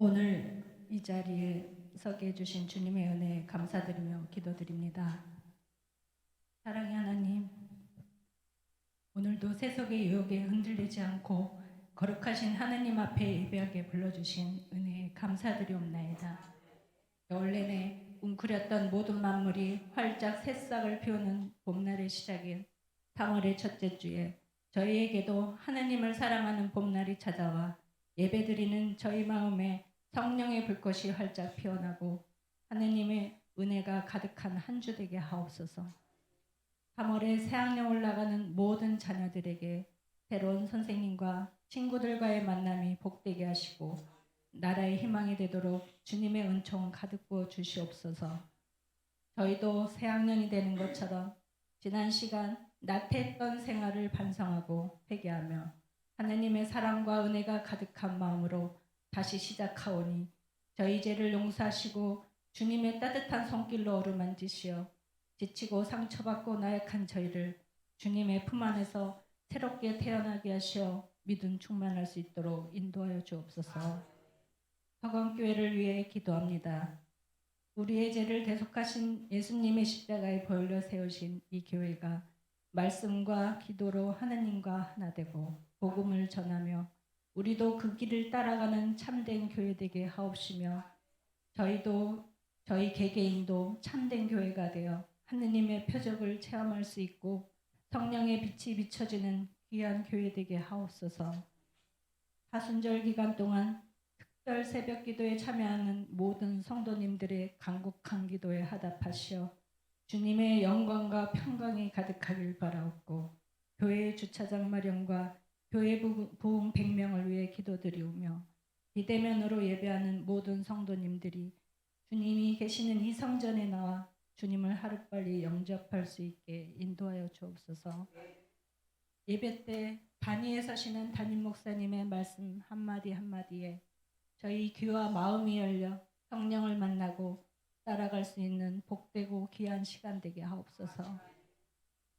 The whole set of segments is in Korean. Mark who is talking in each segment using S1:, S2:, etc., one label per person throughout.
S1: 오늘 이 자리에 서게 해주신 주님의 은혜에 감사드리며 기도드립니다. 사랑의 하나님, 오늘도 세속의 유혹에 흔들리지 않고 거룩하신 하나님 앞에 예배하게 불러주신 은혜에 감사드리옵나이다. 겨울 내내 웅크렸던 모든 만물이 활짝 새싹을 피우는 봄날의 시작인 3월의 첫째 주에 저희에게도 하나님을 사랑하는 봄날이 찾아와 예배드리는 저희 마음에 성령의 불꽃이 활짝 피어나고 하느님의 은혜가 가득한 한 주 되게 하옵소서. 3월에 새학년 올라가는 모든 자녀들에게 새로운 선생님과 친구들과의 만남이 복되게 하시고 나라의 희망이 되도록 주님의 은총 가득 부어 주시옵소서. 저희도 새학년이 되는 것처럼 지난 시간 나태했던 생활을 반성하고 회개하며 하느님의 사랑과 은혜가 가득한 마음으로 다시 시작하오니 저희 죄를 용서하시고 주님의 따뜻한 손길로 어루만지시어 지치고 상처받고 나약한 저희를 주님의 품 안에서 새롭게 태어나게 하시어 믿음 충만할 수 있도록 인도하여 주옵소서. 화광교회를 위해 기도합니다. 우리의 죄를 대속하신 예수님의 십자가에 보혈로 세우신 이 교회가 말씀과 기도로 하느님과 하나 되고 복음을 전하며 우리도 그 길을 따라가는 참된 교회 되게 하옵시며 저희 개개인도 참된 교회가 되어 하느님의 표적을 체험할 수 있고 성령의 빛이 비춰지는 귀한 교회 되게 하옵소서. 사순절 기간 동안 특별 새벽 기도에 참여하는 모든 성도님들의 간곡한 기도에 화답하시어 주님의 영광과 평강이 가득하길 바라옵고 교회의 주차장 마련과 교회 부흥 100명을 위해 기도드리오며 비대면으로 예배하는 모든 성도님들이 주님이 계시는 이 성전에 나와 주님을 하루빨리 영접할 수 있게 인도하여 주옵소서. 예배 때 단위에 서시는 담임 목사님의 말씀 한마디 한마디에 저희 귀와 마음이 열려 성령을 만나고 따라갈 수 있는 복되고 귀한 시간 되게 하옵소서.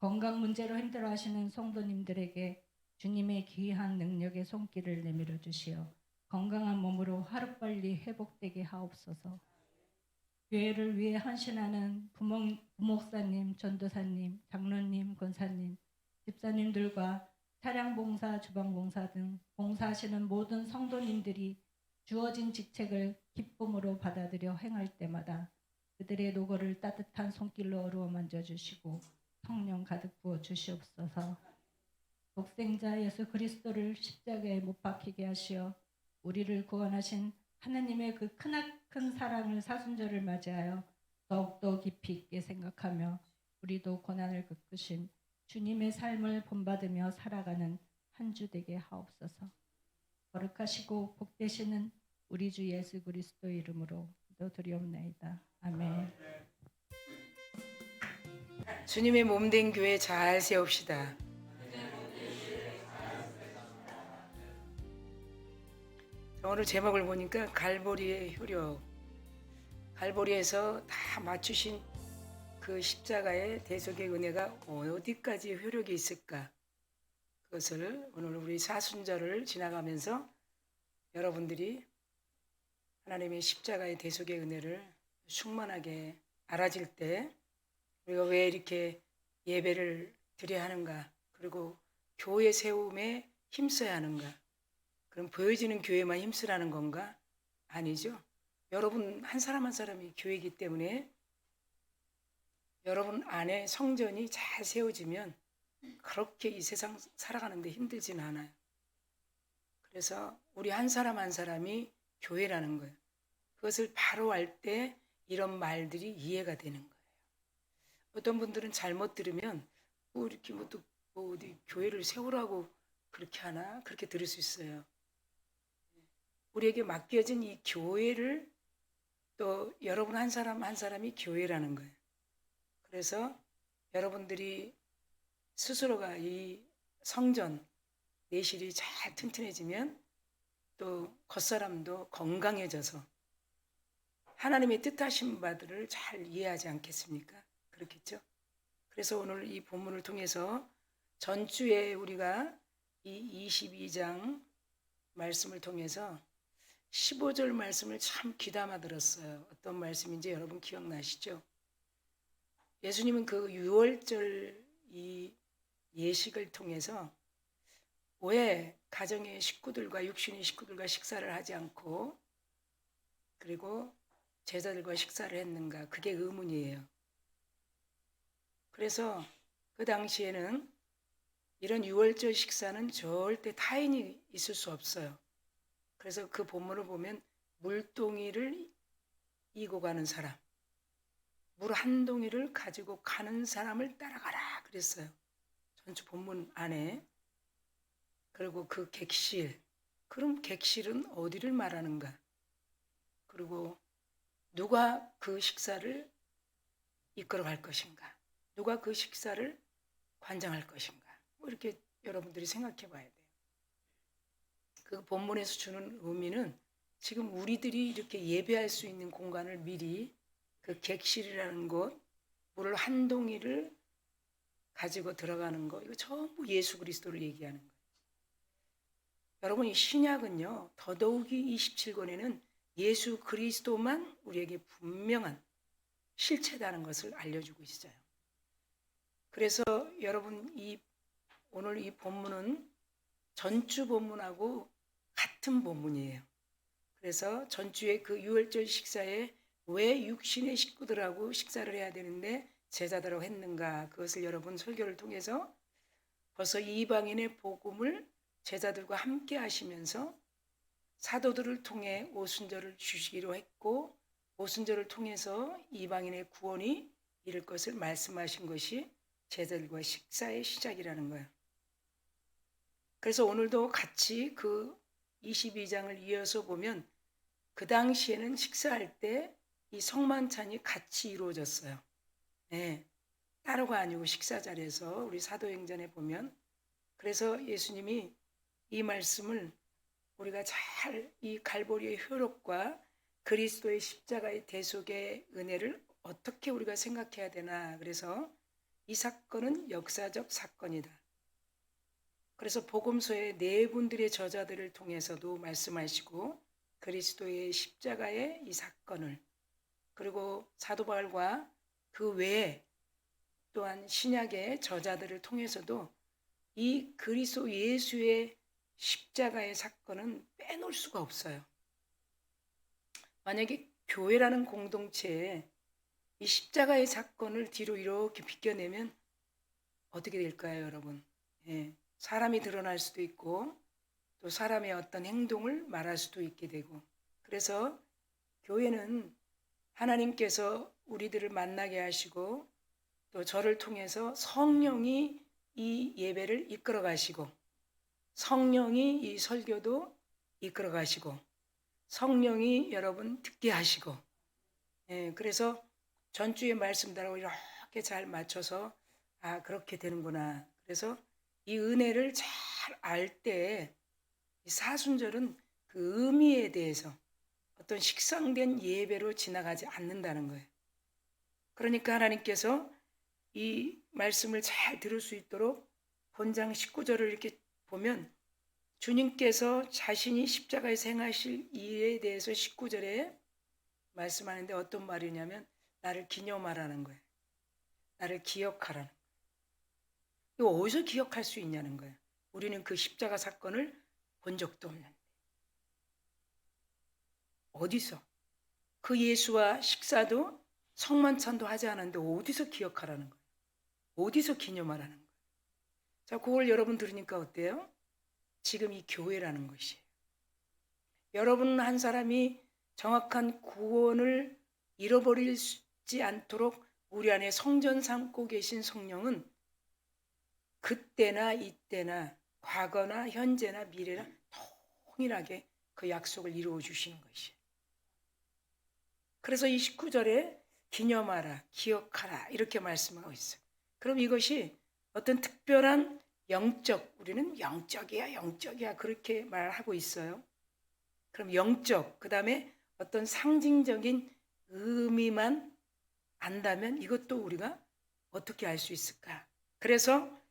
S1: 건강 문제로 힘들어하시는 성도님들에게 주님의 귀한 능력의 손길을 내밀어 주시어 건강한 몸으로 하루빨리 회복되게 하옵소서. 교회를 위해 헌신하는 부목사님, 전도사님, 장로님, 권사님, 집사님들과 차량봉사, 주방봉사 등 봉사하시는 모든 성도님들이 주어진 직책을 기쁨으로 받아들여 행할 때마다 그들의 노고를 따뜻한 손길로 어루어 만져주시고 성령 가득 부어 주시옵소서. 독생자 예수 그리스도를 십자가에 못 박히게 하시어 우리를 구원하신 하느님의 그 크나큰 사랑을 사순절을 맞이하여 더욱더 깊이 있게 생각하며 우리도 고난을 겪으신 주님의 삶을 본받으며 살아가는 한 주 되게 하옵소서. 거룩하시고 복되시는 우리 주 예수 그리스도 이름으로 기도드리옵나이다. 아멘.
S2: 주님의 몸된 교회 잘 세웁시다. 오늘 제목을 보니까 갈보리의 효력, 갈보리에서 다 맞추신 그 십자가의 대속의 은혜가 어디까지 효력이 있을까? 그것을 오늘 우리 사순절을 지나가면서 여러분들이 하나님의 십자가의 대속의 은혜를 충만하게 알아질 때 우리가 왜 이렇게 예배를 드려야 하는가, 그리고 교회 세움에 힘써야 하는가, 그럼 보여지는 교회만 힘쓰라는 건가? 아니죠. 여러분 한 사람 한 사람이 교회이기 때문에 여러분 안에 성전이 잘 세워지면 그렇게 이 세상 살아가는데 힘들진 않아요. 그래서 우리 한 사람 한 사람이 교회라는 거예요. 그것을 바로 알 때 이런 말들이 이해가 되는 거예요. 어떤 분들은 잘못 들으면 이렇게 어디 교회를 세우라고 그렇게 하나? 그렇게 들을 수 있어요. 우리에게 맡겨진 이 교회를 또 여러분 한 사람 한 사람이 교회라는 거예요. 그래서 여러분들이 스스로가 이 성전, 내실이 잘 튼튼해지면 또 겉사람도 건강해져서 하나님의 뜻하신 바들을 잘 이해하지 않겠습니까? 그렇겠죠? 그래서 오늘 이 본문을 통해서 전주에 우리가 이 22장 말씀을 통해서 15절 말씀을 참 귀담아 들었어요. 어떤 말씀인지 여러분 기억나시죠? 예수님은 그 6월절 이 예식을 통해서 왜 가정의 식구들과 육신의 식구들과 식사를 하지 않고 그리고 제자들과 식사를 했는가? 그게 의문이에요. 그래서 그 당시에는 이런 6월절 식사는 절대 타인이 있을 수 없어요. 그래서 그 본문을 보면 물동이를 이고 가는 사람, 물 한 동이를 가지고 가는 사람을 따라가라 그랬어요. 전주 본문 안에. 그리고 그 객실, 그럼 객실은 어디를 말하는가? 그리고 누가 그 식사를 이끌어 갈 것인가? 누가 그 식사를 관장할 것인가? 뭐 이렇게 여러분들이 생각해 봐야 돼요. 그 본문에서 주는 의미는 지금 우리들이 이렇게 예배할 수 있는 공간을 미리 그 객실이라는 곳, 물을 한 동이를 가지고 들어가는 거, 이거 전부 예수 그리스도를 얘기하는 거예요. 여러분, 이 신약은요, 더더욱이 27권에는 예수 그리스도만 우리에게 분명한 실체다는 것을 알려주고 있어요. 그래서 여러분, 오늘 이 본문은 전주 본문하고 같은 본문이에요. 그래서 전주의 그 유월절 식사에 왜 육신의 식구들하고 식사를 해야 되는데 제자들하고 했는가? 그것을 여러분 설교를 통해서 벌써 이방인의 복음을 제자들과 함께 하시면서 사도들을 통해 오순절을 주시기로 했고 오순절을 통해서 이방인의 구원이 이룰 것을 말씀하신 것이 제자들과 식사의 시작이라는 거예요. 그래서 오늘도 같이 그 22장을 이어서 보면 그 당시에는 식사할 때 이 성만찬이 같이 이루어졌어요. 네, 따로가 아니고 식사 자리에서 우리 사도행전에 보면 그래서 예수님이 이 말씀을 우리가 잘 이 갈보리의 효력과 그리스도의 십자가의 대속의 은혜를 어떻게 우리가 생각해야 되나. 그래서 이 사건은 역사적 사건이다. 그래서 복음서의 네 분들의 저자들을 통해서도 말씀하시고 그리스도의 십자가의 이 사건을 그리고 사도 바울과 그 외에 또한 신약의 저자들을 통해서도 이 그리스도 예수의 십자가의 사건은 빼놓을 수가 없어요. 만약에 교회라는 공동체에 이 십자가의 사건을 뒤로 이렇게 비껴내면 어떻게 될까요, 여러분? 예, 사람이 드러날 수도 있고 또 사람의 어떤 행동을 말할 수도 있게 되고 그래서 교회는 하나님께서 우리들을 만나게 하시고 또 저를 통해서 성령이 이 예배를 이끌어 가시고 성령이 이 설교도 이끌어 가시고 성령이 여러분 듣게 하시고 그래서 전주의 말씀대로 이렇게 잘 맞춰서 그렇게 되는구나. 그래서 이 은혜를 잘 알 때 사순절은 그 의미에 대해서 어떤 식상된 예배로 지나가지 않는다는 거예요. 그러니까 하나님께서 이 말씀을 잘 들을 수 있도록 본장 19절을 이렇게 보면 주님께서 자신이 십자가에서 행하실 일에 대해서 19절에 말씀하는데 어떤 말이냐면 나를 기념하라는 거예요. 나를 기억하라는 거예요. 이거 어디서 기억할 수 있냐는 거예요. 우리는 그 십자가 사건을 본 적도 없는데 어디서 그 예수와 식사도 성만찬도 하지 않았는데 어디서 기억하라는 거예요. 어디서 기념하라는 거예요. 자, 그걸 여러분 들으니까 어때요? 지금 이 교회라는 것이에요. 여러분 한 사람이 정확한 구원을 잃어버리지 않도록 우리 안에 성전 삼고 계신 성령은 그때나 이때나 과거나 현재나 미래나 동일하게 그 약속을 이루어 주시는 것이에요. 그래서 이 19절에 기념하라, 기억하라 이렇게 말씀하고 있어요. 그럼 이것이 어떤 특별한 영적, 우리는 영적이야 그렇게 말하고 있어요. 그럼 영적, 그 다음에 어떤 상징적인 의미만 안다면 이것도 우리가 어떻게 알 수 있을까? 그래서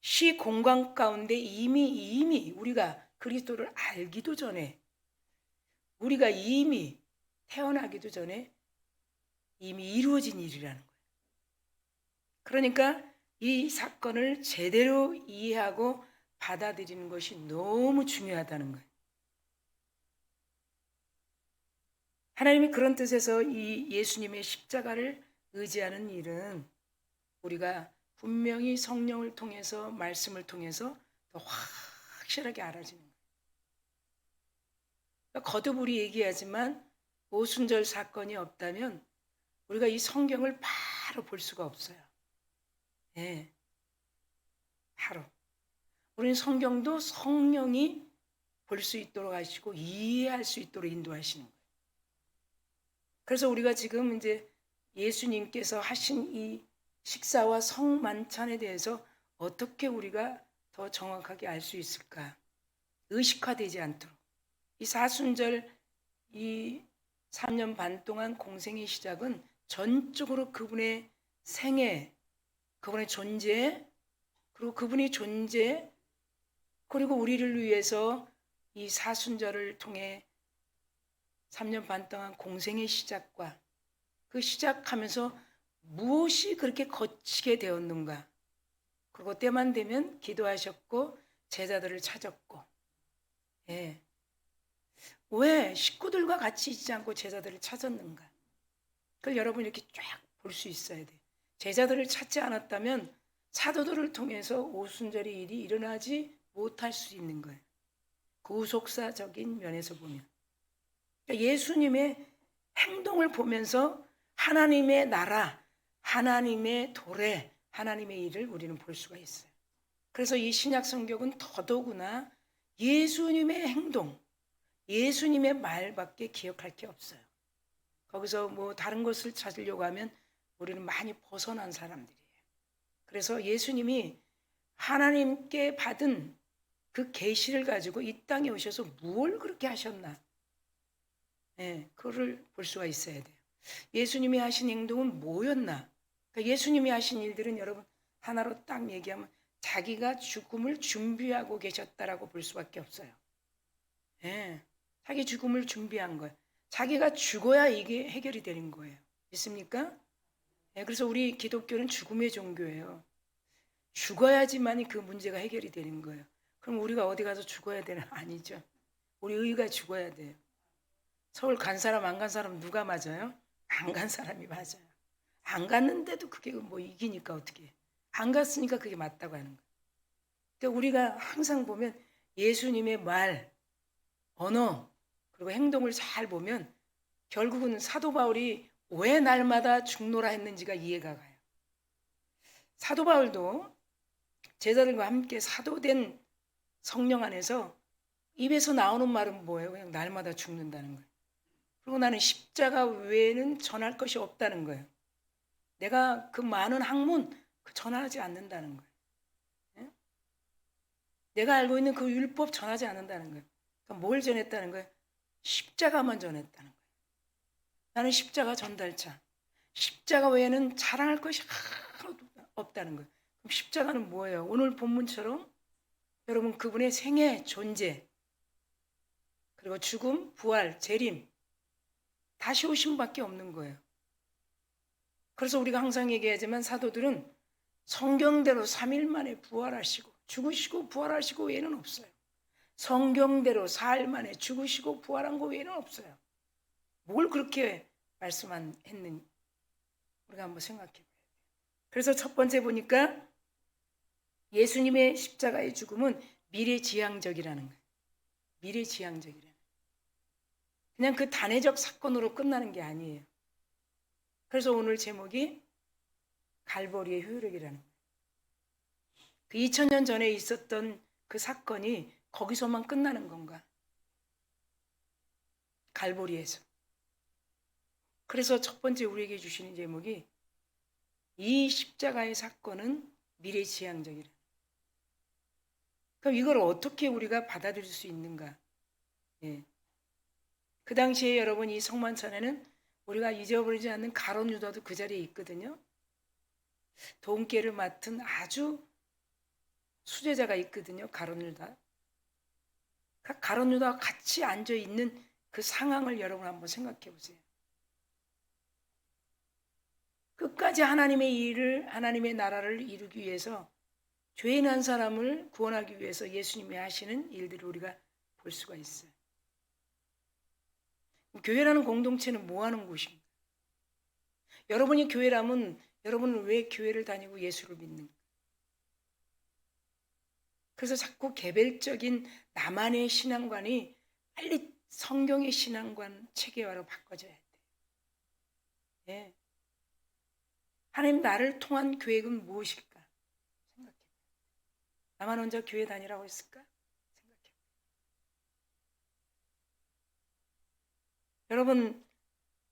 S2: 시 공간 가운데 이미 우리가 그리스도를 알기도 전에 우리가 이미 태어나기도 전에 이미 이루어진 일이라는 거예요. 그러니까 이 사건을 제대로 이해하고 받아들이는 것이 너무 중요하다는 거예요. 하나님이 그런 뜻에서 이 예수님의 십자가를 의지하는 일은 우리가 분명히 성령을 통해서 말씀을 통해서 더 확실하게 알아지는 거예요. 그러니까 거듭 우리 얘기하지만 오순절 사건이 없다면 우리가 이 성경을 바로 볼 수가 없어요. 예, 바로. 우리는 성경도 성령이 볼 수 있도록 하시고 이해할 수 있도록 인도하시는 거예요. 그래서 우리가 지금 이제 예수님께서 하신 이 식사와 성만찬에 대해서 어떻게 우리가 더 정확하게 알 수 있을까? 의식화되지 않도록. 이 사순절, 이 3년 반 동안 공생의 시작은 전적으로 그분의 생애, 그분의 존재, 그리고 그분의 존재, 그리고 우리를 위해서 이 사순절을 통해 3년 반 동안 공생의 시작과 그 시작하면서 무엇이 그렇게 거치게 되었는가. 그리고 때만 되면 기도하셨고 제자들을 찾았고, 예. 왜 식구들과 같이 있지 않고 제자들을 찾았는가. 그걸 여러분 이렇게 쫙 볼 수 있어야 돼. 제자들을 찾지 않았다면 사도들을 통해서 오순절의 일이 일어나지 못할 수 있는 거예요. 구속사적인 면에서 보면. 그러니까 예수님의 행동을 보면서 하나님의 나라, 하나님의 도래, 하나님의 일을 우리는 볼 수가 있어요. 그래서 이 신약 성경은 더더구나 예수님의 행동, 예수님의 말밖에 기억할 게 없어요. 거기서 뭐 다른 것을 찾으려고 하면 우리는 많이 벗어난 사람들이에요. 그래서 예수님이 하나님께 받은 그 계시를 가지고 이 땅에 오셔서 뭘 그렇게 하셨나? 예, 그거를 볼 수가 있어야 돼요. 예수님이 하신 행동은 뭐였나? 그러니까 예수님이 하신 일들은 여러분 하나로 딱 얘기하면 자기가 죽음을 준비하고 계셨다라고 볼 수밖에 없어요. 예, 자기 죽음을 준비한 거예요. 자기가 죽어야 이게 해결이 되는 거예요. 믿습니까? 예, 그래서 우리 기독교는 죽음의 종교예요. 죽어야지만이 그 문제가 해결이 되는 거예요. 그럼 우리가 어디 가서 죽어야 되는 아니죠. 우리 의가 죽어야 돼요. 서울 간 사람 안 간 사람 누가 맞아요? 안 간 사람이 맞아요. 안 갔는데도 그게 뭐 이기니까 어떻게 안 갔으니까 그게 맞다고 하는 거예요. 그러니까 우리가 항상 보면 예수님의 말, 언어 그리고 행동을 잘 보면 결국은 사도 바울이 왜 날마다 죽노라 했는지가 이해가 가요. 사도 바울도 제자들과 함께 사도된 성령 안에서 입에서 나오는 말은 뭐예요? 그냥 날마다 죽는다는 거예요. 그리고 나는 십자가 외에는 전할 것이 없다는 거예요. 내가 그 많은 학문 전하지 않는다는 거예요. 예? 내가 알고 있는 그 율법 전하지 않는다는 거예요. 그러니까 뭘 전했다는 거예요? 십자가만 전했다는 거예요. 나는 십자가 전달자. 십자가 외에는 자랑할 것이 하나도 없다는 거예요. 그럼 십자가는 뭐예요? 오늘 본문처럼 여러분 그분의 생애, 존재, 그리고 죽음, 부활, 재림, 다시 오심밖에 없는 거예요. 그래서 우리가 항상 얘기하지만 사도들은 성경대로 3일 만에 부활하시고 죽으시고 부활하시고 외에는 없어요. 성경대로 4일 만에 죽으시고 부활한 거 외에는 없어요. 뭘 그렇게 말씀했는지 우리가 한번 생각해 봐야 돼요. 그래서 첫 번째 보니까 예수님의 십자가의 죽음은 미래지향적이라는 거예요. 미래지향적이라는 거예요. 그냥 그 단회적 사건으로 끝나는 게 아니에요. 그래서 오늘 제목이 갈보리의 효력이라는 거예요. 그 2000년 전에 있었던 그 사건이 거기서만 끝나는 건가? 갈보리에서. 그래서 첫 번째 우리에게 주시는 제목이 이 십자가의 사건은 미래지향적이라. 그럼 이걸 어떻게 우리가 받아들일 수 있는가? 예. 그 당시에 여러분 이 성만찬에는 우리가 잊어버리지 않는 가룟 유다도 그 자리에 있거든요. 돈깨를 맡은 아주 수제자가 있거든요. 가룟 유다. 가룟 유다와 같이 앉아 있는 그 상황을 여러분 한번 생각해 보세요. 끝까지 하나님의 일을, 하나님의 나라를 이루기 위해서 죄인 한 사람을 구원하기 위해서 예수님이 하시는 일들을 우리가 볼 수가 있어요. 교회라는 공동체는 뭐 하는 곳입니까? 여러분이 교회라면 여러분은 왜 교회를 다니고 예수를 믿는가? 그래서 자꾸 개별적인 나만의 신앙관이 빨리 성경의 신앙관 체계화로 바꿔져야 돼. 예. 하나님 나를 통한 계획은 무엇일까? 생각해. 나만 혼자 교회 다니라고 했을까? 생각해. 여러분,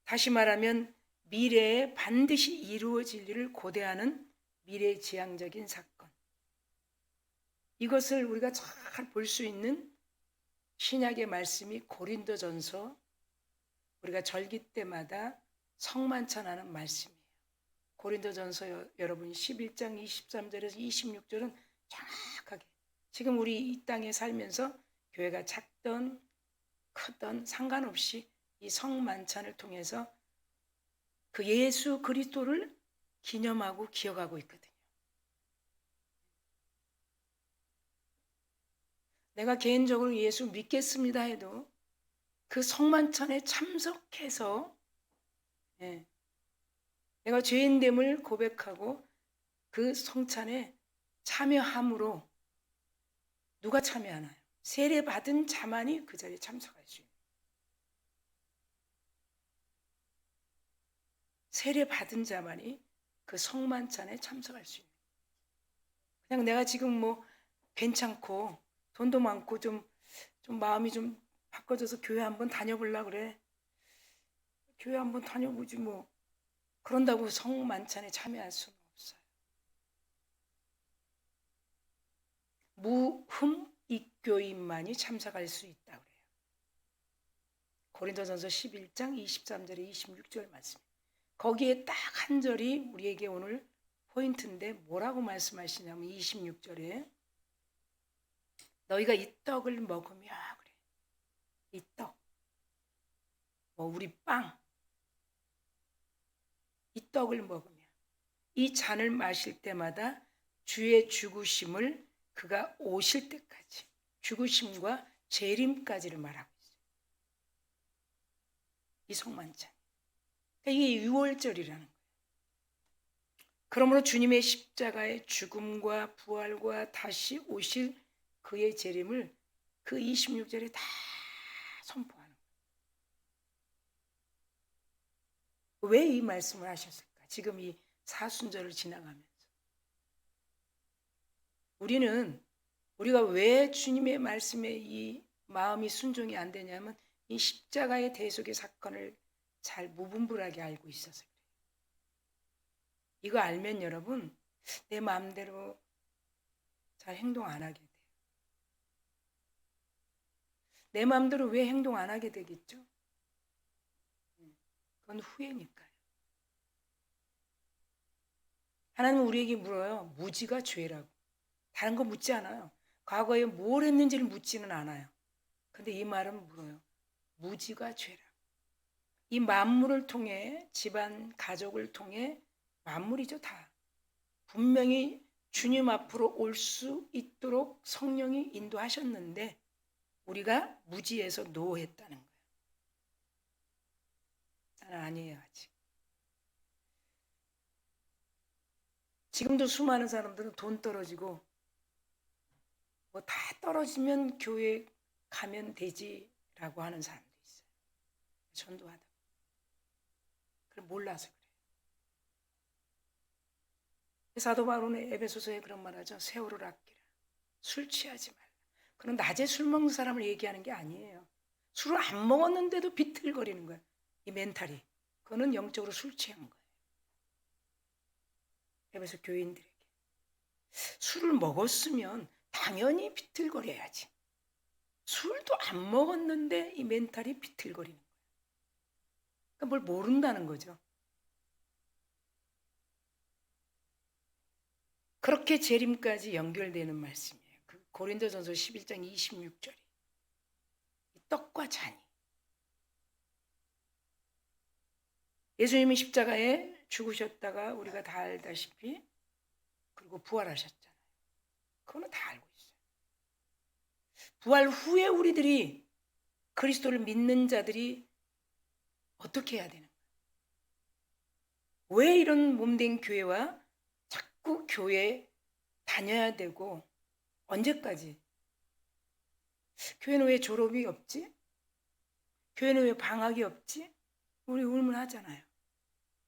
S2: 다시 말하면 미래에 반드시 이루어질 일을 고대하는 미래지향적인 사건. 이것을 우리가 잘 볼 수 있는 신약의 말씀이 고린도전서, 우리가 절기 때마다 성만찬하는 말씀이에요. 고린도전서 여러분 11장 23절에서 26절은 정확하게 지금 우리 이 땅에 살면서 교회가 작던 크던 상관없이 이 성만찬을 통해서 그 예수 그리스도를 기념하고 기억하고 있거든요. 내가 개인적으로 예수 믿겠습니다 해도 그 성만찬에 참석해서 내가 죄인됨을 고백하고 그 성찬에 참여함으로 누가 참여하나요? 세례 받은 자만이 그 자리에 참석할 수 있는. 세례 받은 자만이 그 성만찬에 참석할 수 있는. 그냥 내가 지금 뭐 괜찮고 돈도 많고 좀 마음이 좀 바꿔져서 교회 한번 다녀보려고 그래. 교회 한번 다녀보지 뭐. 그런다고 성만찬에 참여할 수는 없어요. 무흠 입교인만이 참석할 수 있다고 그래요. 고린도전서 11장 23절에 26절 말씀. 거기에 딱 한 절이 우리에게 오늘 포인트인데 뭐라고 말씀하시냐면 26절에 너희가 이 떡을 먹으며 그래. 이 떡. 뭐 우리 빵. 이 떡을 먹으며 이 잔을 마실 때마다 주의 죽으심을 그가 오실 때까지 죽으심과 재림까지를 말하고 있어요. 이 성만찬. 그러니까 이게 유월절이라는 거예요. 그러므로 주님의 십자가의 죽음과 부활과 다시 오실 그의 재림을 그 26절에 다 선포하는 거예요. 왜 이 말씀을 하셨을까? 지금 이 사순절을 지나가면서 우리가 왜 주님의 말씀에 이 마음이 순종이 안 되냐면 이 십자가의 대속의 사건을 잘 무분별하게 알고 있어서 그래요. 이거 알면 여러분 내 마음대로 잘 행동 안 하게 돼요. 내 마음대로 왜 행동 안 하게 되겠죠? 그건 후회니까요. 하나님은 우리에게 물어요. 무지가 죄라고. 다른 거 묻지 않아요. 과거에 뭘 했는지를 묻지는 않아요. 근데 이 말은 물어요. 무지가 죄라고. 이 만물을 통해 집안 가족을 통해 만물이죠 다. 분명히 주님 앞으로 올 수 있도록 성령이 인도하셨는데 우리가 무지해서 노했다는 거예요. 나는 아니에요 아직. 지금도 수많은 사람들은 돈 떨어지고 뭐 다 떨어지면 교회 가면 되지라고 하는 사람도 있어요. 전도하다. 그걸 몰라서 그래요. 사도 바울은 에베소서에 그런 말하죠. 세월을 아끼라. 술 취하지 말라. 그건 낮에 술 먹는 사람을 얘기하는 게 아니에요. 술을 안 먹었는데도 비틀거리는 거예요. 이 멘탈이. 그거는 영적으로 술 취한 거예요. 에베소 교인들에게. 술을 먹었으면 당연히 비틀거려야지. 술도 안 먹었는데 이 멘탈이 비틀거리는 거예요. 그러니까 뭘 모른다는 거죠. 그렇게 재림까지 연결되는 말씀이에요. 그 고린도전서 11장 26절이 떡과 잔이 예수님이 십자가에 죽으셨다가 우리가 다 알다시피 그리고 부활하셨잖아요. 그거는 다 알고 있어요. 부활 후에 우리들이 그리스도를 믿는 자들이 어떻게 해야 되는가? 왜 이런 몸된 교회와 자꾸 교회 다녀야 되고 언제까지? 교회는 왜 졸업이 없지? 교회는 왜 방학이 없지? 우리 의문하잖아요.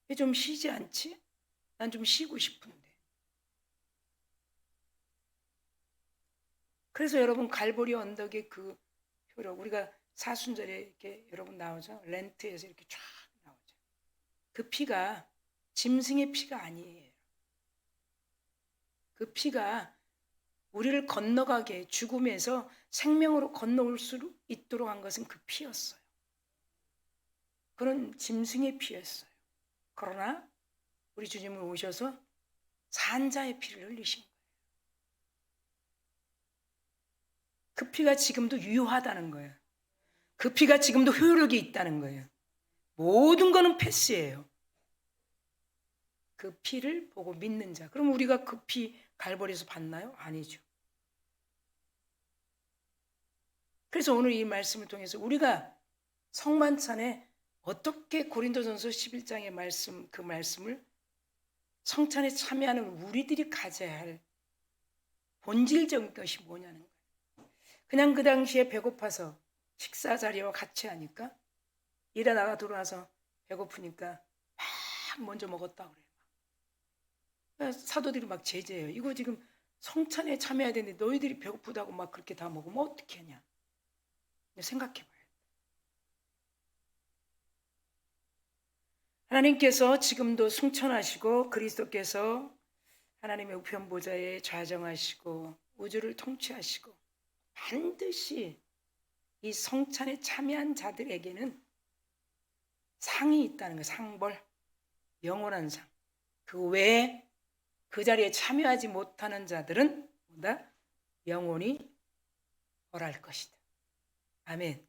S2: 왜 좀 쉬지 않지? 난 좀 쉬고 싶은데. 그래서 여러분 갈보리 언덕의 그 표로 우리가 사순절에 이렇게 여러분 나오죠. 렌트에서 이렇게 쫙 나오죠. 그 피가 짐승의 피가 아니에요. 그 피가 우리를 건너가게 죽음에서 생명으로 건너올 수 있도록 한 것은 그 피였어요. 그런 짐승의 피였어요. 그러나 우리 주님은 오셔서 산자의 피를 흘리신 거예요. 그 피가 지금도 유효하다는 거예요. 그 피가 지금도 효력이 있다는 거예요. 모든 거는 패스예요. 그 피를 보고 믿는 자. 그럼 우리가 그 피 갈보리에서 받나요? 아니죠. 그래서 오늘 이 말씀을 통해서 우리가 성만찬에 어떻게 고린도전서 11장의 말씀, 그 말씀을 성찬에 참여하는 우리들이 가져야 할 본질적인 것이 뭐냐는 거예요. 그냥 그 당시에 배고파서 식사 자리와 같이 하니까 일하다가 들어와서 배고프니까 막 먼저 먹었다 그래요. 사도들이 막 제재해요. 이거 지금 성찬에 참여해야 되는데 너희들이 배고프다고 막 그렇게 다 먹으면 어떻게 하냐. 생각해봐요. 하나님께서 지금도 승천하시고 그리스도께서 하나님의 우편 보좌에 좌정하시고 우주를 통치하시고 반드시 이 성찬에 참여한 자들에게는 상이 있다는 거예요. 상벌, 영원한 상. 그 외에 그 자리에 참여하지 못하는 자들은 뭐다? 영원히 벌할 것이다. 아멘.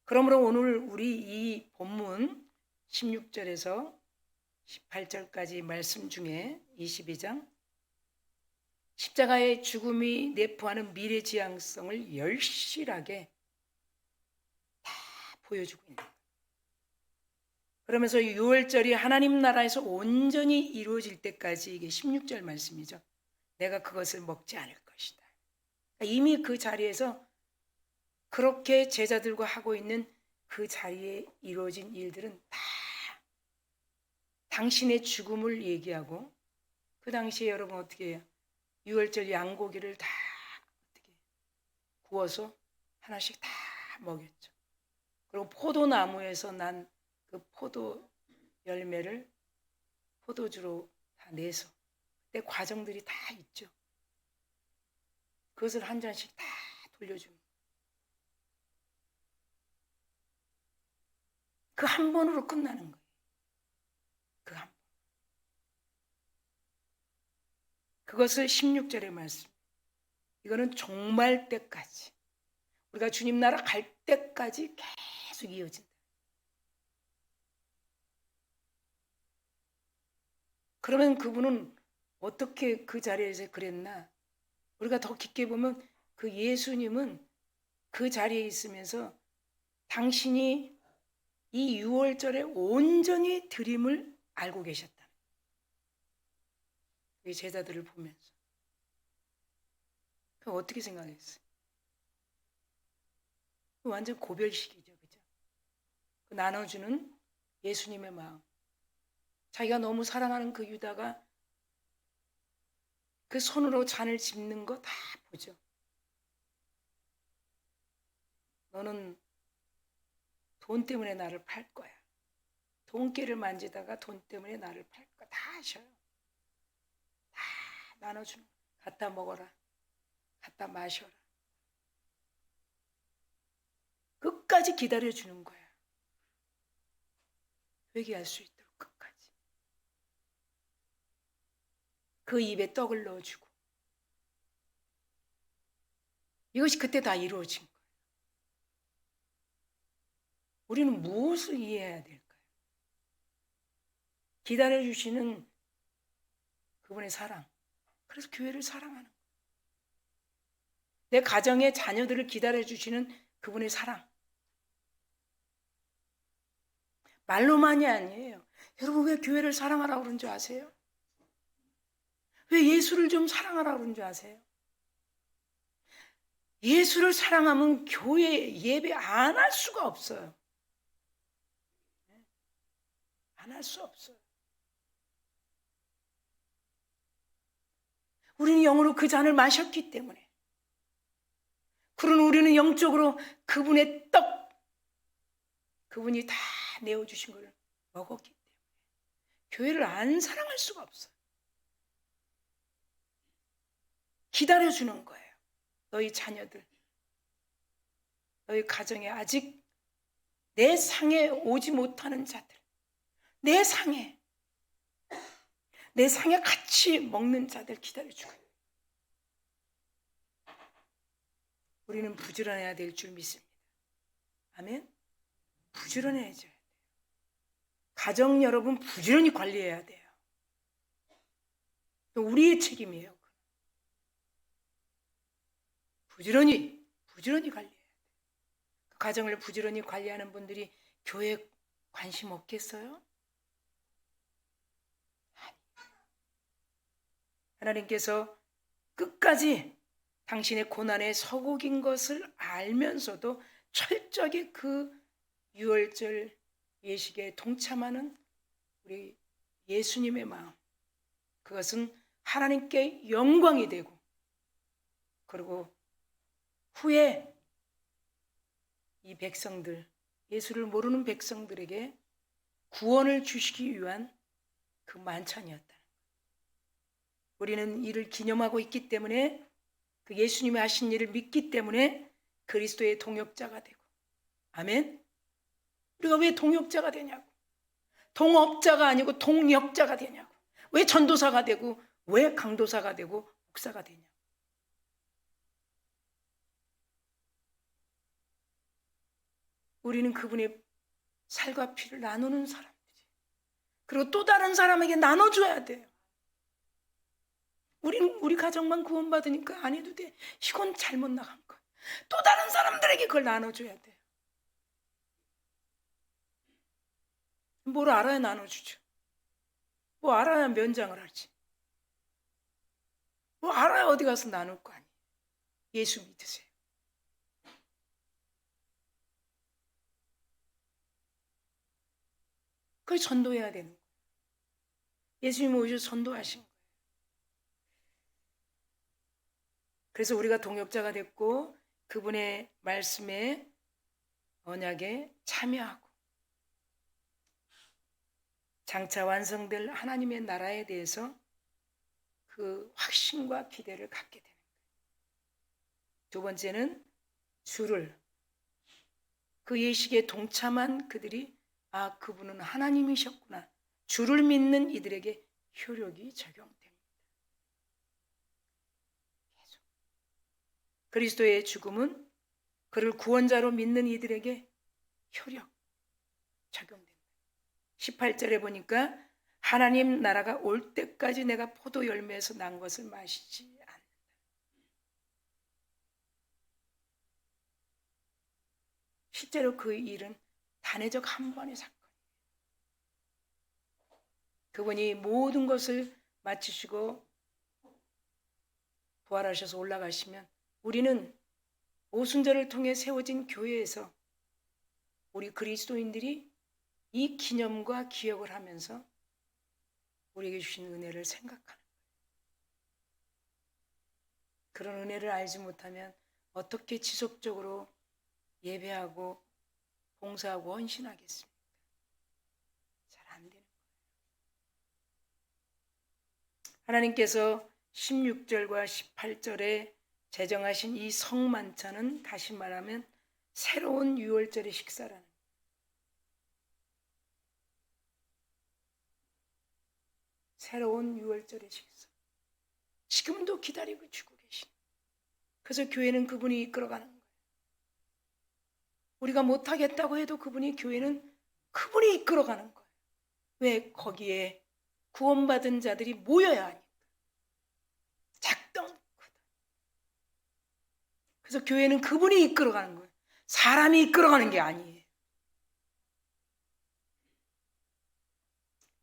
S2: 그러므로 오늘 우리 이 본문 16절에서 18절까지 말씀 중에 22장 십자가의 죽음이 내포하는 미래지향성을 열실하게 다 보여주고 있는 거예요. 그러면서 6월절이 하나님 나라에서 온전히 이루어질 때까지 이게 16절 말씀이죠. 내가 그것을 먹지 않을 것이다. 이미 그 자리에서 그렇게 제자들과 하고 있는 그 자리에 이루어진 일들은 다 당신의 죽음을 얘기하고 그 당시에 여러분 어떻게 해요? 6월절 양고기를 다 어떻게 구워서 하나씩 다 먹였죠. 그리고 포도나무에서 난 그 포도 열매를 포도주로 다 내서 그때 과정들이 다 있죠. 그것을 한 잔씩 다 돌려주는 그 한 번으로 끝나는 거예요. 그 한 번. 그것을 16절의 말씀. 이거는 종말 때까지 우리가 주님 나라 갈 때까지 계속 이어진다. 그러면 그분은 어떻게 그 자리에서 그랬나? 우리가 더 깊게 보면 그 예수님은 그 자리에 있으면서 당신이 이 6월절에 온전히 드림을 알고 계셨다. 이 제자들을 보면서. 그럼 어떻게 생각했어요? 완전 고별식이죠. 그죠? 그 나눠주는 예수님의 마음. 자기가 너무 사랑하는 그 유다가 그 손으로 잔을 짚는 거 다 보죠. 너는 돈 때문에 나를 팔 거야. 돈깨를 만지다가 돈 때문에 나를 팔 거야. 다 하셔요. 다 나눠주는 거야. 갖다 먹어라. 갖다 마셔라. 끝까지 기다려주는 거야. 회개할 수 있도록 끝까지. 그 입에 떡을 넣어주고. 이것이 그때 다 이루어진 거예요. 우리는 무엇을 이해해야 될까요? 기다려주시는 그분의 사랑. 그래서 교회를 사랑하는 거예요. 내 가정의 자녀들을 기다려주시는 그분의 사랑. 말로만이 아니에요. 여러분, 왜 교회를 사랑하라고 그런 줄 아세요? 왜 예수를 좀 사랑하라고 그런 줄 아세요? 예수를 사랑하면 교회 예배 안 할 수가 없어요. 안 할 수 없어요. 우리는 영으로 그 잔을 마셨기 때문에, 그런 우리는 영적으로 그분의 떡, 그분이 다 내어주신 걸 먹었기 때문에 교회를 안 사랑할 수가 없어요. 기다려주는 거예요. 너희 자녀들, 너희 가정에 아직 내 상에 오지 못하는 자들, 내 상에 같이 먹는 자들 기다려주고, 우리는 부지런해야 될 줄 믿습니다. 아멘. 부지런해야죠. 가정 여러분 부지런히 관리해야 돼요. 우리의 책임이에요. 부지런히 관리해야 돼요. 그 가정을 부지런히 관리하는 분들이 교회에 관심 없겠어요? 하나님께서 끝까지 당신의 고난에 서곡인 것을 알면서도 철저하게 그 유월절 예식에 동참하는 우리 예수님의 마음, 그것은 하나님께 영광이 되고, 그리고 후에 이 백성들, 예수를 모르는 백성들에게 구원을 주시기 위한 그 만찬이었다. 우리는 이를 기념하고 있기 때문에, 그 예수님이 하신 일을 믿기 때문에 그리스도의 동역자가 되고, 아멘. 우리가 왜 동역자가 되냐고, 동업자가 아니고 동역자가 되냐고, 왜 전도사가 되고 왜 강도사가 되고 목사가 되냐고. 우리는 그분의 살과 피를 나누는 사람들이, 그리고 또 다른 사람에게 나눠줘야 돼요. 우리 가정만 구원받으니까 안 해도 돼. 이건 잘못 나간 거야. 또 다른 사람들에게 그걸 나눠줘야 돼요. 뭘 알아야 나눠주죠. 뭐 알아야 면장을 하지. 뭐 알아야 어디 가서 나눌 거 아니에요. 예수 믿으세요. 그걸 전도해야 되는 거예요. 예수님이 오셔서 전도하신 거예요. 그래서 우리가 동역자가 됐고, 그분의 말씀에, 언약에 참여하고, 장차 완성될 하나님의 나라에 대해서 그 확신과 기대를 갖게 되는 거예요. 두 번째는 그 예식에 동참한 그들이, 아, 그분은 하나님이셨구나, 주를 믿는 이들에게 효력이 적용됩니다. 그리스도의 죽음은 그를 구원자로 믿는 이들에게 효력 적용됩니다. 18절에 보니까 하나님 나라가 올 때까지 내가 포도 열매에서 난 것을 마시지 않는다. 실제로 그 일은 단회적 한 번의 사건이에요. 그분이 모든 것을 마치시고 부활하셔서 올라가시면, 우리는 오순절을 통해 세워진 교회에서 우리 그리스도인들이 이 기념과 기억을 하면서 우리에게 주신 은혜를 생각하는 거예요. 그런 은혜를 알지 못하면 어떻게 지속적으로 예배하고 봉사하고 헌신하겠습니까? 잘 안 되는 거예요. 하나님께서 16절과 18절에 제정하신 이 성만찬은 다시 말하면 새로운 유월절의 식사라는 거예요. 새로운 유월절의 식사. 지금도 기다리고 주고 계신. 그래서 교회는 그분이 이끌어가는 거예요. 우리가 못하겠다고 해도 교회는 그분이 이끌어가는 거예요. 왜? 거기에 구원받은 자들이 모여야 하니까. 작정거든. 그래서 교회는 그분이 이끌어가는 거예요. 사람이 이끌어가는 게 아니에요.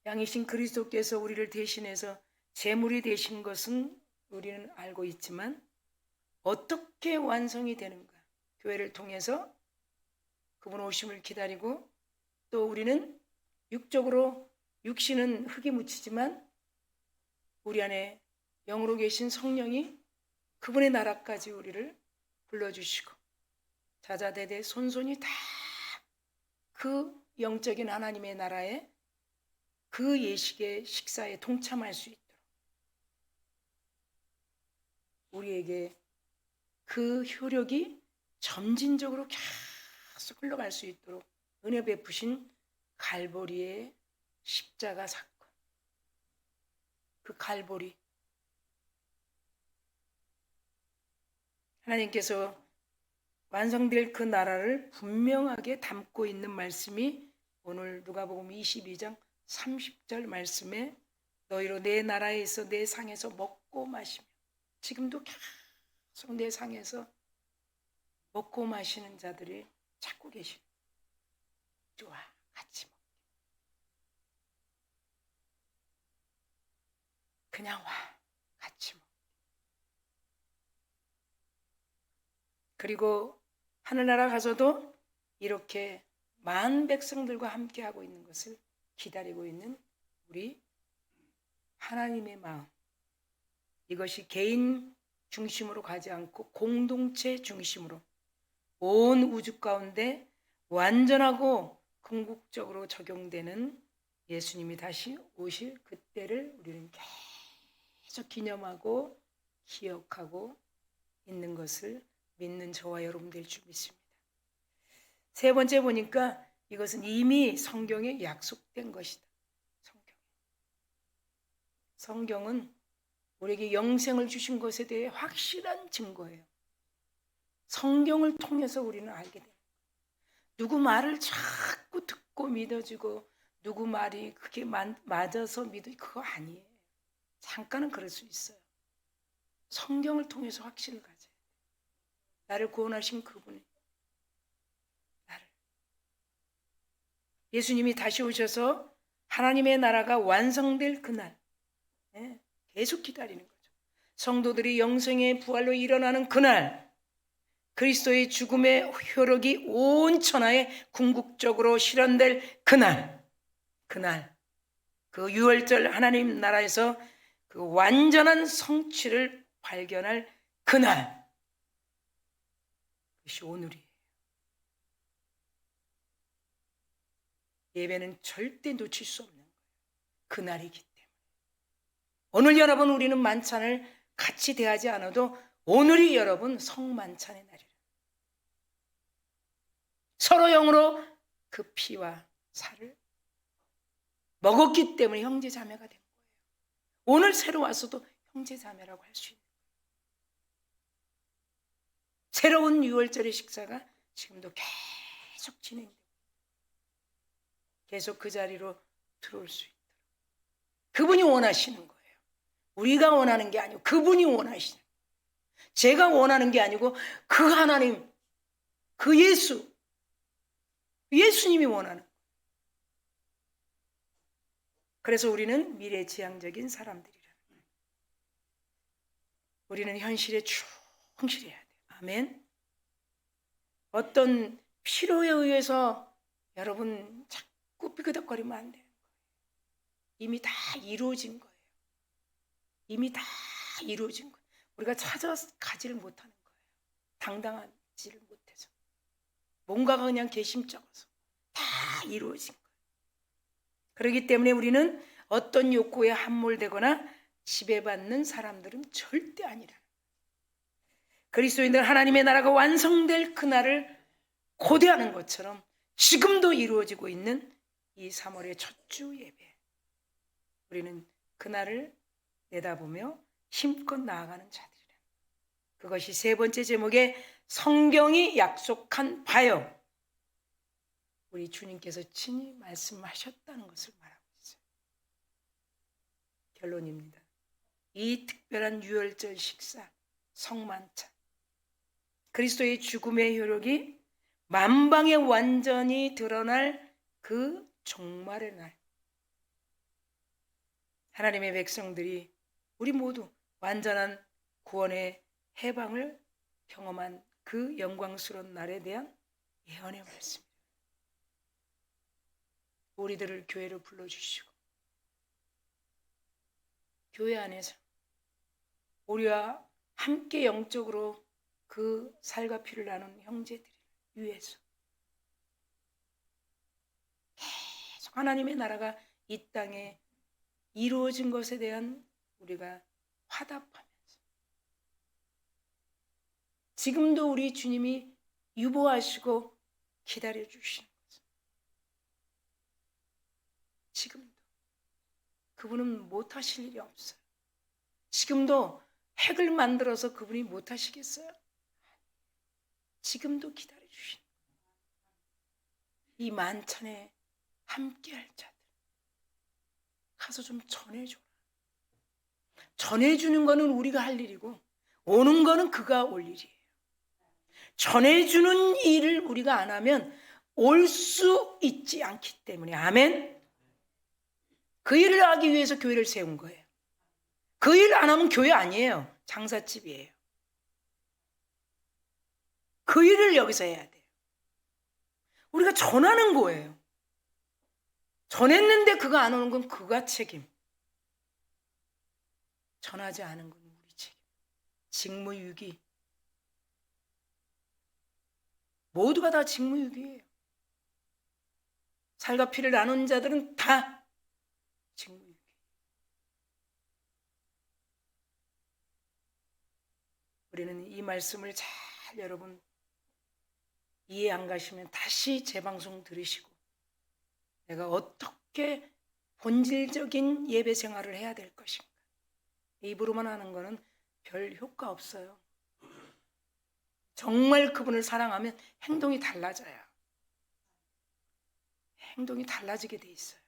S2: 양이신 그리스도께서 우리를 대신해서 제물이 되신 것은 우리는 알고 있지만 어떻게 완성이 되는가? 교회를 통해서 그분 오심을 기다리고, 또 우리는 육적으로, 육신은 흙에 묻히지만 우리 안에 영으로 계신 성령이 그분의 나라까지 우리를 불러주시고 자자대대 손손이 다 그 영적인 하나님의 나라에, 그 예식의 식사에 동참할 수 있도록 우리에게 그 효력이 점진적으로 계속 흘러갈 수 있도록 은혜 베푸신 갈보리의 십자가 사건, 그 갈보리, 하나님께서 완성될 그 나라를 분명하게 담고 있는 말씀이 오늘 누가복음 22장 30절 말씀에 너희로 내 나라에 있어 내 상에서 먹고 마시며, 지금도 계속 내 상에서 먹고 마시는 자들이 찾고 계시는, 좋아 같이 먹, 그냥 와 같이 먹. 그리고 하늘나라 가서도 이렇게 많은 백성들과 함께하고 있는 것을 기다리고 있는 우리 하나님의 마음, 이것이 개인 중심으로 가지 않고 공동체 중심으로 온 우주 가운데 완전하고 궁극적으로 적용되는 예수님이 다시 오실 그때를 우리는 계속 기념하고 기억하고 있는 것을 믿는 저와 여러분 될 줄 믿습니다. 세 번째 보니까 이것은 이미 성경에 약속된 것이다. 성경은 우리에게 영생을 주신 것에 대해 확실한 증거예요. 성경을 통해서 우리는 알게 됩니다. 누구 말을 자꾸 듣고 믿어주고 누구 말이 그게 맞아서 그거 아니에요. 잠깐은 그럴 수 있어요. 성경을 통해서 확신을 가져요. 나를 구원하신 그분이, 나를, 예수님이 다시 오셔서 하나님의 나라가 완성될 그날, 계속 기다리는 거죠. 성도들이 영생의 부활로 일어나는 그날, 그리스도의 죽음의 효력이 온 천하에 궁극적으로 실현될 그날, 그 유월절 하나님 나라에서 그 완전한 성취를 발견할 그날, 그것이 오늘이에요. 예배는 절대 놓칠 수 없는 거예요. 그날이기 때문에. 오늘 여러분 우리는 만찬을 같이 대하지 않아도 오늘이 여러분 성만찬의 날이라. 서로 영으로 그 피와 살을 먹었기 때문에 형제자매가 된 거예요. 오늘 새로 와서도 형제자매라고 할 수 있는 거예요. 새로운 유월절의 식사가 지금도 계속 진행되고 계속 그 자리로 들어올 수 있도록 그분이 원하시는 거예요. 우리가 원하는 게 아니고 그분이 원하시는 거예요. 제가 원하는 게 아니고 그 하나님, 그 예수님이 원하는 거예요. 그래서 우리는 미래지향적인 사람들이라는 거예요. 우리는 현실에 충실해야 돼요. 아멘. 어떤 필요에 의해서 여러분 자꾸 삐그덕거리면 안 돼요. 이미 다 이루어진 거예요. 이미 다 이루어진 거예요. 우리가 찾아가지를 못하는 거예요. 당당하지를 못해서. 뭔가가 그냥 개심적어서 다 이루어진 거예요. 그렇기 때문에 우리는 어떤 욕구에 함몰되거나 지배받는 사람들은 절대 아니라. 그리스도인들 하나님의 나라가 완성될 그날을 고대하는 것처럼 지금도 이루어지고 있는 이 3월의 첫 주 예배, 우리는 그날을 내다보며 힘껏 나아가는 자들이라. 그것이 세 번째 제목의 성경이 약속한 바요, 우리 주님께서 친히 말씀하셨다는 것을 말하고 있어요. 결론입니다. 이 특별한 유월절 식사, 성만찬, 그리스도의 죽음의 효력이 만방에 완전히 드러날 그 종말의 날, 하나님의 백성들이 우리 모두 완전한 구원의 해방을 경험한 그 영광스러운 날에 대한 예언의 말씀입니다. 우리들을 교회로 불러주시고 교회 안에서 우리와 함께 영적으로 그 살과 피를 나눈 형제들을 위해서 계속 하나님의 나라가 이 땅에 이루어진 것에 대한 우리가 화답하면서 지금도 우리 주님이 유보하시고 기다려주시는 거죠. 지금도 그분은 못하실 일이 없어요. 지금도 핵을 만들어서 그분이 못하시겠어요? 지금도 기다려주시는 거예요. 이 만찬에 함께할 자들 가서 좀 전해줘라. 전해주는 거는 우리가 할 일이고 오는 거는 그가 올 일이에요. 전해주는 일을 우리가 안 하면 올 수 있지 않기 때문에. 아멘. 그 일을 하기 위해서 교회를 세운 거예요. 그 일 안 하면 교회 아니에요. 장사집이에요. 그 일을 여기서 해야 돼요. 우리가 전하는 거예요. 전했는데 그가 안 오는 건 그가 책임. 전하지 않은 건 우리 책임. 직무유기. 모두가 다 직무유기예요. 살과 피를 나눈 자들은 다 직무유기. 우리는 이 말씀을 잘 여러분 이해 안 가시면 다시 재방송 들으시고 내가 어떻게 본질적인 예배 생활을 해야 될 것인가. 입으로만 하는 거는 별 효과 없어요. 정말 그분을 사랑하면 행동이 달라져요. 행동이 달라지게 돼 있어요.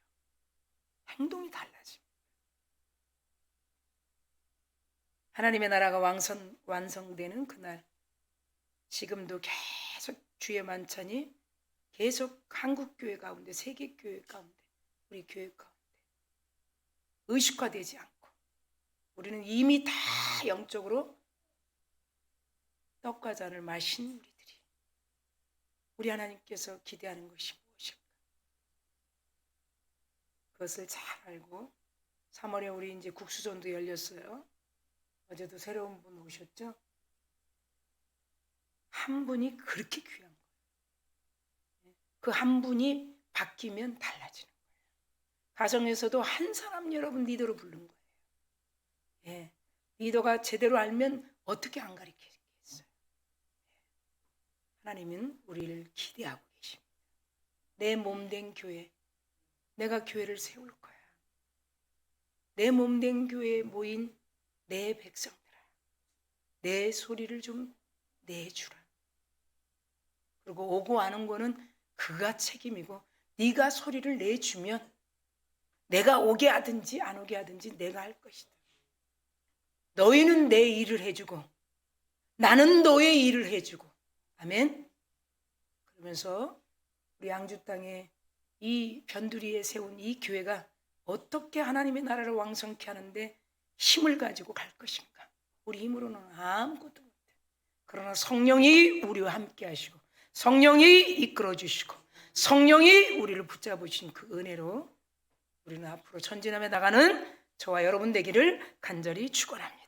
S2: 행동이 달라집니다. 하나님의 나라가 완성되는 그날, 지금도 계속 주의 만찬이 계속 한국교회 가운데, 세계교회 가운데, 우리 교회 가운데 의식화되지 않고 우리는 이미 다 영적으로 떡과 잔을 마신 우리들이 우리 하나님께서 기대하는 것이 무엇일까? 그것을 잘 알고 3월에 우리 이제 국수전도 열렸어요. 어제도 새로운 분 오셨죠? 한 분이 그렇게 귀한 거예요. 그 한 분이 바뀌면 달라지는 거예요. 가정에서도 한 사람 여러분 리더로 부른 거예요. 예. 리더가 제대로 알면 어떻게 안 가르치겠어요? 하나님은 우리를 기대하고 계십니다. 내 몸된 교회, 내가 교회를 세울 거야. 내 몸된 교회에 모인 내 백성들아, 내 소리를 좀 내주라. 그리고 오고 아는 거는 그가 책임이고 네가 소리를 내주면 내가 오게 하든지 안 오게 하든지 내가 할 것이다. 너희는 내 일을 해주고 나는 너의 일을 해주고. 아멘. 그러면서 우리 양주 땅에 이 변두리에 세운 이 교회가 어떻게 하나님의 나라를 왕성케 하는데 힘을 가지고 갈 것인가. 우리 힘으로는 아무것도 못해. 그러나 성령이 우리와 함께 하시고 성령이 이끌어 주시고 성령이 우리를 붙잡으신 그 은혜로 우리는 앞으로 전진하며 나가는 저와 여러분 되기를 간절히 축원합니다.